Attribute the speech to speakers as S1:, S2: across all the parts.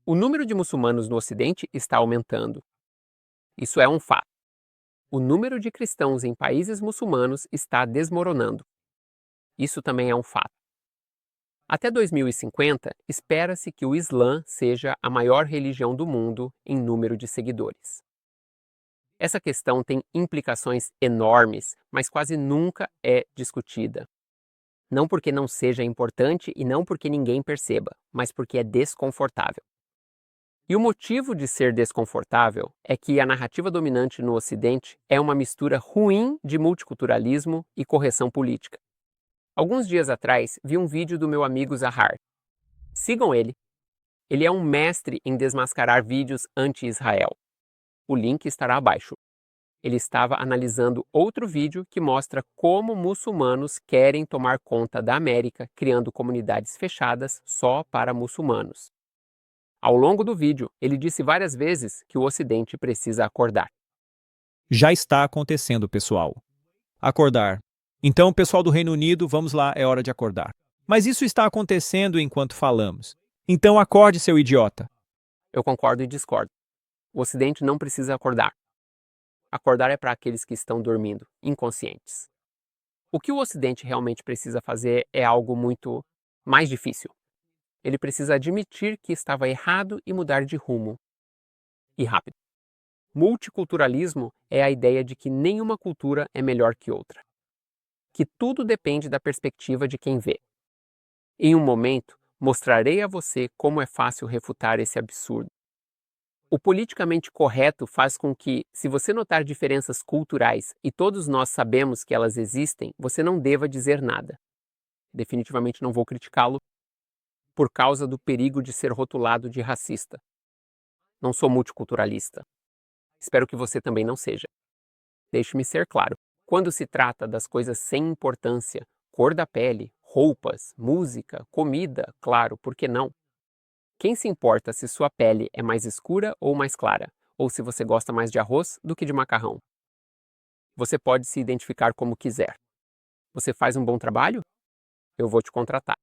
S1: O número de muçulmanos no Ocidente está aumentando. Isso é um fato. O número de cristãos em países muçulmanos está desmoronando. Isso também é um fato. Até 2050, espera-se que o Islã seja a maior religião do mundo em número de seguidores. Essa questão tem implicações enormes, mas quase nunca é discutida. Não porque não seja importante e não porque ninguém perceba, mas porque é desconfortável. E o motivo de ser desconfortável é que a narrativa dominante no Ocidente é uma mistura ruim de multiculturalismo e correção política. Alguns dias atrás, vi um vídeo do meu amigo Zahar. Sigam ele. Ele é um mestre em desmascarar vídeos anti-Israel. O link estará abaixo. Ele estava analisando outro vídeo que mostra como muçulmanos querem tomar conta da América, criando comunidades fechadas só para muçulmanos. Ao longo do vídeo, ele disse várias vezes que o Ocidente precisa acordar.
S2: Já está acontecendo, pessoal. Acordar. Então, pessoal do Reino Unido, vamos lá, é hora de acordar. Mas isso está acontecendo enquanto falamos. Então acorde, seu idiota.
S1: Eu concordo e discordo. O Ocidente não precisa acordar. Acordar é para aqueles que estão dormindo, inconscientes. O que o Ocidente realmente precisa fazer é algo muito mais difícil. Ele precisa admitir que estava errado e mudar de rumo. E rápido. Multiculturalismo é a ideia de que nenhuma cultura é melhor que outra. Que tudo depende da perspectiva de quem vê. Em um momento, mostrarei a você como é fácil refutar esse absurdo. O politicamente correto faz com que, se você notar diferenças culturais e todos nós sabemos que elas existem, você não deva dizer nada. Definitivamente não vou criticá-lo por causa do perigo de ser rotulado de racista. Não sou multiculturalista. Espero que você também não seja. Deixe-me ser claro. Quando se trata das coisas sem importância, cor da pele, roupas, música, comida, claro, por que não? Quem se importa se sua pele é mais escura ou mais clara, ou se você gosta mais de arroz do que de macarrão? Você pode se identificar como quiser. Você faz um bom trabalho? Eu vou te contratar.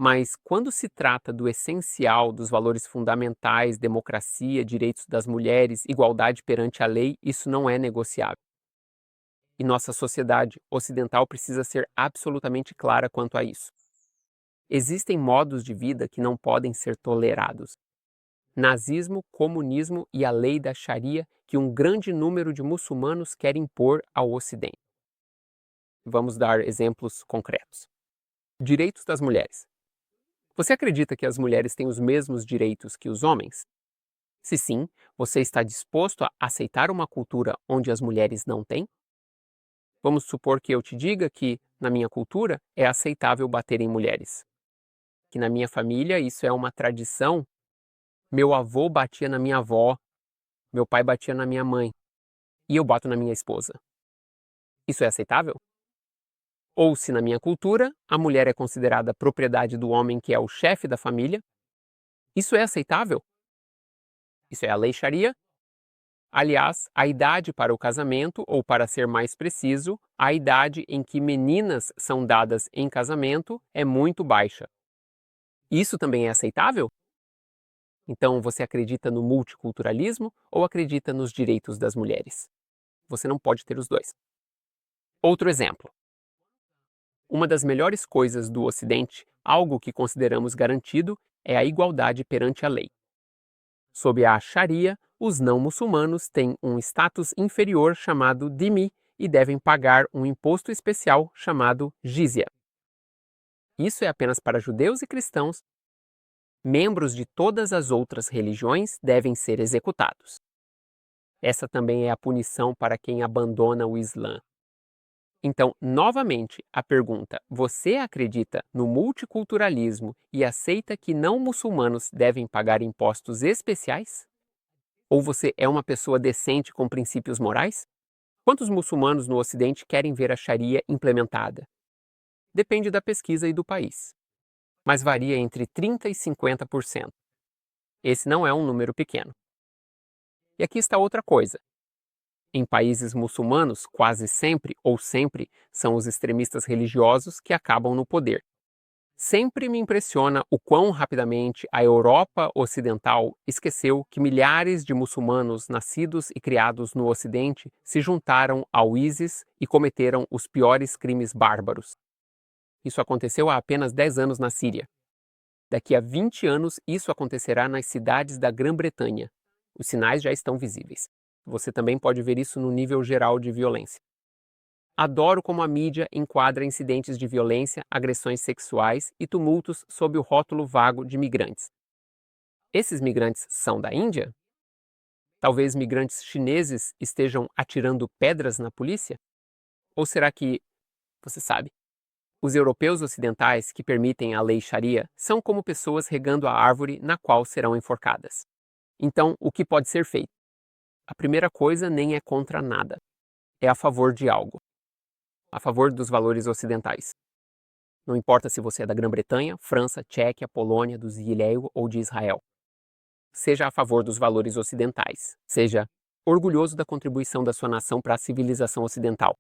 S1: Mas quando se trata do essencial, dos valores fundamentais, democracia, direitos das mulheres, igualdade perante a lei, isso não é negociável. E nossa sociedade ocidental precisa ser absolutamente clara quanto a isso. Existem modos de vida que não podem ser tolerados. Nazismo, comunismo e a lei da Sharia que um grande número de muçulmanos quer impor ao Ocidente. Vamos dar exemplos concretos. Direitos das mulheres. Você acredita que as mulheres têm os mesmos direitos que os homens? Se sim, você está disposto a aceitar uma cultura onde as mulheres não têm? Vamos supor que eu te diga que, na minha cultura, é aceitável bater em mulheres. Que na minha família isso é uma tradição. Meu avô batia na minha avó, meu pai batia na minha mãe, e eu bato na minha esposa. Isso é aceitável? Ou se na minha cultura, a mulher é considerada propriedade do homem que é o chefe da família, isso é aceitável? Isso é a lei Sharia? Aliás, a idade para o casamento, ou para ser mais preciso, a idade em que meninas são dadas em casamento é muito baixa. Isso também é aceitável? Então você acredita no multiculturalismo ou acredita nos direitos das mulheres? Você não pode ter os dois. Outro exemplo. Uma das melhores coisas do Ocidente, algo que consideramos garantido, é a igualdade perante a lei. Sob a Sharia, os não-muçulmanos têm um status inferior chamado dhimmi e devem pagar um imposto especial chamado jizya. Isso é apenas para judeus e cristãos. Membros de todas as outras religiões devem ser executados. Essa também é a punição para quem abandona o Islã. Então, novamente, a pergunta: você acredita no multiculturalismo e aceita que não muçulmanos devem pagar impostos especiais? Ou você é uma pessoa decente com princípios morais? Quantos muçulmanos no Ocidente querem ver a Sharia implementada? Depende da pesquisa e do país, mas varia entre 30% e 50%. Esse não é um número pequeno. E aqui está outra coisa. Em países muçulmanos, quase sempre ou sempre são os extremistas religiosos que acabam no poder. Sempre me impressiona o quão rapidamente a Europa Ocidental esqueceu que milhares de muçulmanos nascidos e criados no Ocidente se juntaram ao ISIS e cometeram os piores crimes bárbaros. Isso aconteceu há apenas 10 anos na Síria. Daqui a 20 anos, isso acontecerá nas cidades da Grã-Bretanha. Os sinais já estão visíveis. Você também pode ver isso no nível geral de violência. Adoro como a mídia enquadra incidentes de violência, agressões sexuais e tumultos sob o rótulo vago de migrantes. Esses migrantes são da Índia? Talvez migrantes chineses estejam atirando pedras na polícia? Ou será que, você sabe, os europeus ocidentais que permitem a lei Sharia são como pessoas regando a árvore na qual serão enforcadas? Então, o que pode ser feito? A primeira coisa nem é contra nada. É a favor de algo. A favor dos valores ocidentais. Não importa se você é da Grã-Bretanha, França, Tchequia, Polônia, do Zilheu ou de Israel. Seja a favor dos valores ocidentais. Seja orgulhoso da contribuição da sua nação para a civilização ocidental.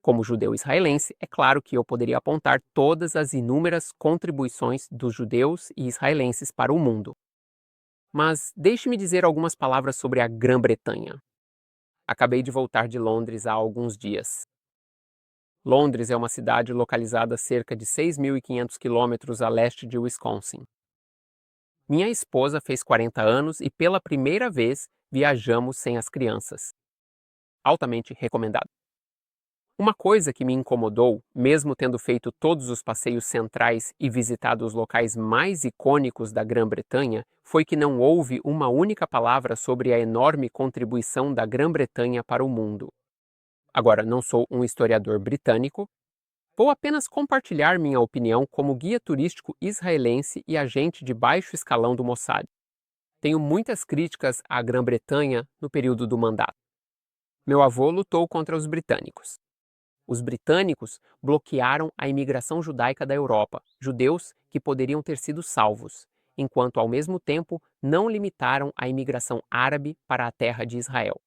S1: Como judeu israelense, é claro que eu poderia apontar todas as inúmeras contribuições dos judeus e israelenses para o mundo. Mas deixe-me dizer algumas palavras sobre a Grã-Bretanha. Acabei de voltar de Londres há alguns dias. Londres é uma cidade localizada a cerca de 6.500 quilômetros a leste de Wisconsin. Minha esposa fez 40 anos e pela primeira vez viajamos sem as crianças. Altamente recomendado. Uma coisa que me incomodou, mesmo tendo feito todos os passeios centrais e visitado os locais mais icônicos da Grã-Bretanha, foi que não houve uma única palavra sobre a enorme contribuição da Grã-Bretanha para o mundo. Agora, não sou um historiador britânico, vou apenas compartilhar minha opinião como guia turístico israelense e agente de baixo escalão do Mossad. Tenho muitas críticas à Grã-Bretanha no período do mandato. Meu avô lutou contra os britânicos. Os britânicos bloquearam a imigração judaica da Europa, judeus que poderiam ter sido salvos, enquanto ao mesmo tempo não limitaram a imigração árabe para a terra de Israel.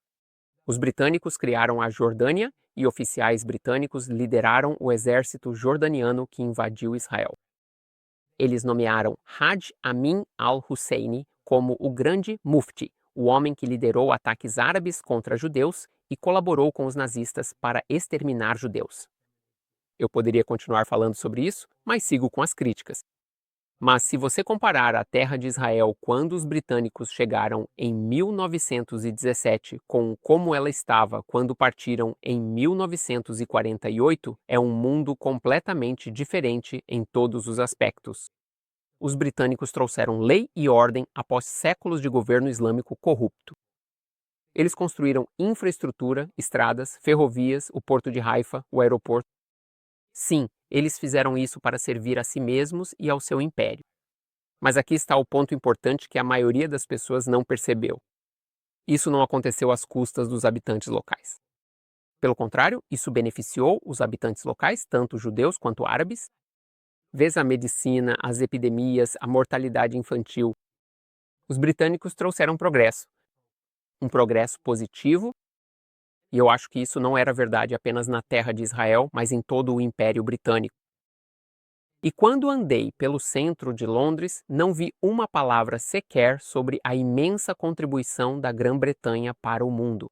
S1: Os britânicos criaram a Jordânia e oficiais britânicos lideraram o exército jordaniano que invadiu Israel. Eles nomearam Haj Amin al-Husseini como o grande mufti, o homem que liderou ataques árabes contra judeus e colaborou com os nazistas para exterminar judeus. Eu poderia continuar falando sobre isso, mas sigo com as críticas. Mas se você comparar a terra de Israel quando os britânicos chegaram em 1917 com como ela estava quando partiram em 1948, é um mundo completamente diferente em todos os aspectos. Os britânicos trouxeram lei e ordem após séculos de governo islâmico corrupto. Eles construíram infraestrutura, estradas, ferrovias, o porto de Haifa, o aeroporto. Sim, eles fizeram isso para servir a si mesmos e ao seu império. Mas aqui está o ponto importante que a maioria das pessoas não percebeu. Isso não aconteceu às custas dos habitantes locais. Pelo contrário, isso beneficiou os habitantes locais, tanto judeus quanto árabes. Veja a medicina, as epidemias, a mortalidade infantil. Os britânicos trouxeram progresso. Um progresso positivo, e eu acho que isso não era verdade apenas na terra de Israel, mas em todo o Império Britânico. E quando andei pelo centro de Londres, não vi uma palavra sequer sobre a imensa contribuição da Grã-Bretanha para o mundo.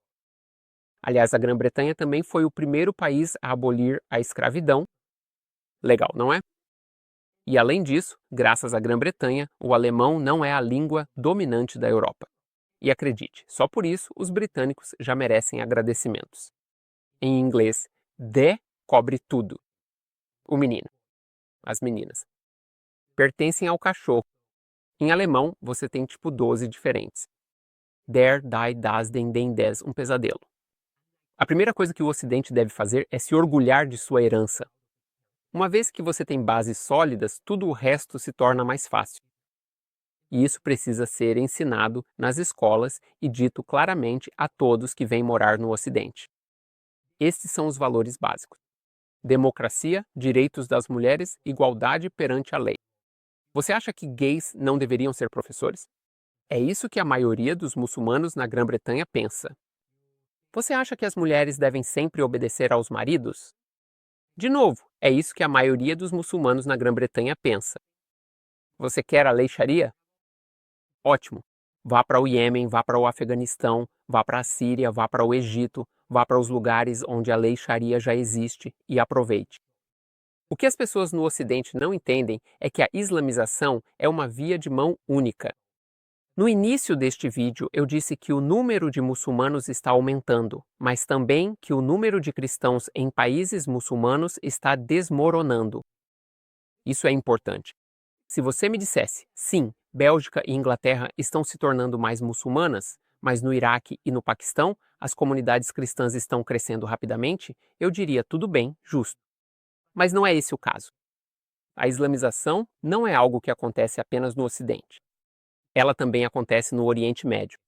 S1: Aliás, a Grã-Bretanha também foi o primeiro país a abolir a escravidão. Legal, não é? E além disso, graças à Grã-Bretanha, o alemão não é a língua dominante da Europa. E acredite, só por isso os britânicos já merecem agradecimentos. Em inglês, the cobre tudo. O menino, as meninas, pertencem ao cachorro. Em alemão, você tem tipo 12 diferentes. Der, die, das, den, des, um pesadelo. A primeira coisa que o Ocidente deve fazer é se orgulhar de sua herança. Uma vez que você tem bases sólidas, tudo o resto se torna mais fácil. E isso precisa ser ensinado nas escolas e dito claramente a todos que vêm morar no Ocidente. Estes são os valores básicos: democracia, direitos das mulheres, igualdade perante a lei. Você acha que gays não deveriam ser professores? É isso que a maioria dos muçulmanos na Grã-Bretanha pensa. Você acha que as mulheres devem sempre obedecer aos maridos? De novo, é isso que a maioria dos muçulmanos na Grã-Bretanha pensa. Você quer a lei Sharia? Ótimo. Vá para o Iêmen, vá para o Afeganistão, vá para a Síria, vá para o Egito, vá para os lugares onde a lei Sharia já existe e aproveite. O que as pessoas no Ocidente não entendem é que a islamização é uma via de mão única. No início deste vídeo, eu disse que o número de muçulmanos está aumentando, mas também que o número de cristãos em países muçulmanos está desmoronando. Isso é importante. Se você me dissesse, sim, Bélgica e Inglaterra estão se tornando mais muçulmanas, mas no Iraque e no Paquistão as comunidades cristãs estão crescendo rapidamente, eu diria tudo bem, justo. Mas não é esse o caso. A islamização não é algo que acontece apenas no Ocidente. Ela também acontece no Oriente Médio.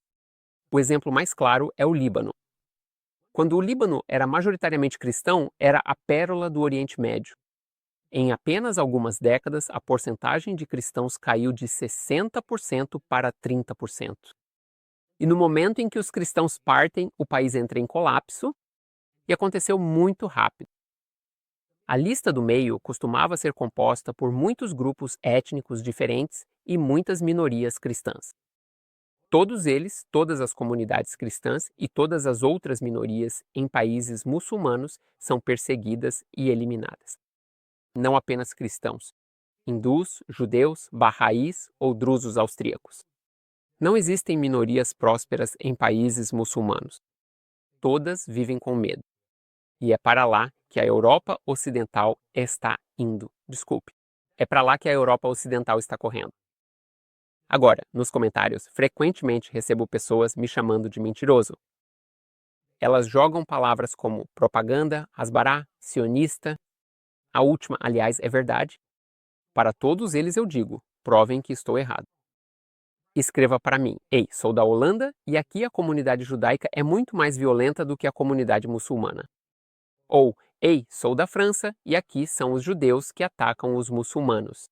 S1: O exemplo mais claro é o Líbano. Quando o Líbano era majoritariamente cristão, era a pérola do Oriente Médio. Em apenas algumas décadas, a porcentagem de cristãos caiu de 60% para 30%. E no momento em que os cristãos partem, o país entra em colapso, e aconteceu muito rápido. A lista do meio costumava ser composta por muitos grupos étnicos diferentes e muitas minorias cristãs. Todos eles, todas as comunidades cristãs e todas as outras minorias em países muçulmanos são perseguidas e eliminadas. Não apenas cristãos, hindus, judeus, barraís ou drusos austríacos. Não existem minorias prósperas em países muçulmanos. Todas vivem com medo. E é para lá que a Europa Ocidental está indo. Desculpe. É para lá que a Europa Ocidental está correndo. Agora, nos comentários, frequentemente recebo pessoas me chamando de mentiroso. Elas jogam palavras como propaganda, asbará, sionista. A última, aliás, é verdade. Para todos eles eu digo, provem que estou errado. Escreva para mim, ei, sou da Holanda e aqui a comunidade judaica é muito mais violenta do que a comunidade muçulmana. Ou, ei, sou da França e aqui são os judeus que atacam os muçulmanos.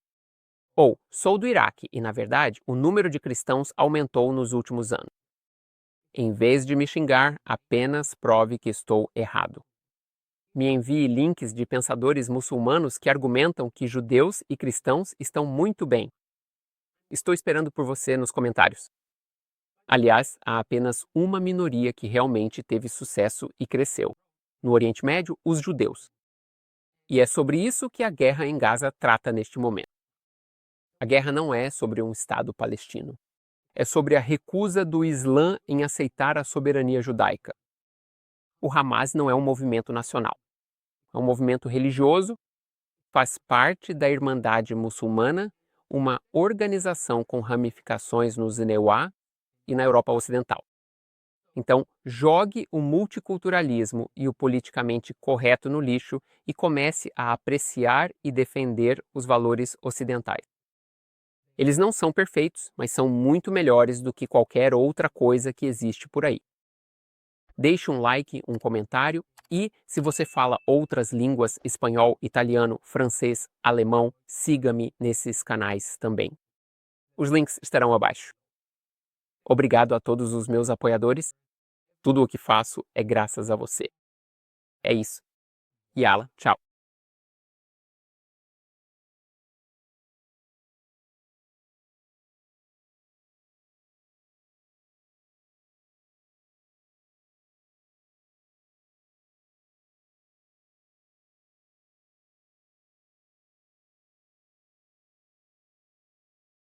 S1: Ou, sou do Iraque e, na verdade, o número de cristãos aumentou nos últimos anos. Em vez de me xingar, apenas prove que estou errado. Me envie links de pensadores muçulmanos que argumentam que judeus e cristãos estão muito bem. Estou esperando por você nos comentários. Aliás, há apenas uma minoria que realmente teve sucesso e cresceu. No Oriente Médio, os judeus. E é sobre isso que a guerra em Gaza trata neste momento. A guerra não é sobre um Estado palestino. É sobre a recusa do Islã em aceitar a soberania judaica. O Hamas não é um movimento nacional. É um movimento religioso, faz parte da Irmandade Muçulmana, uma organização com ramificações no Zeneuá e na Europa Ocidental. Então, jogue o multiculturalismo e o politicamente correto no lixo e comece a apreciar e defender os valores ocidentais. Eles não são perfeitos, mas são muito melhores do que qualquer outra coisa que existe por aí. Deixe um like, um comentário e, se você fala outras línguas, espanhol, italiano, francês, alemão, siga-me nesses canais também. Os links estarão abaixo. Obrigado a todos os meus apoiadores. Tudo o que faço é graças a você. É isso. Yala, tchau.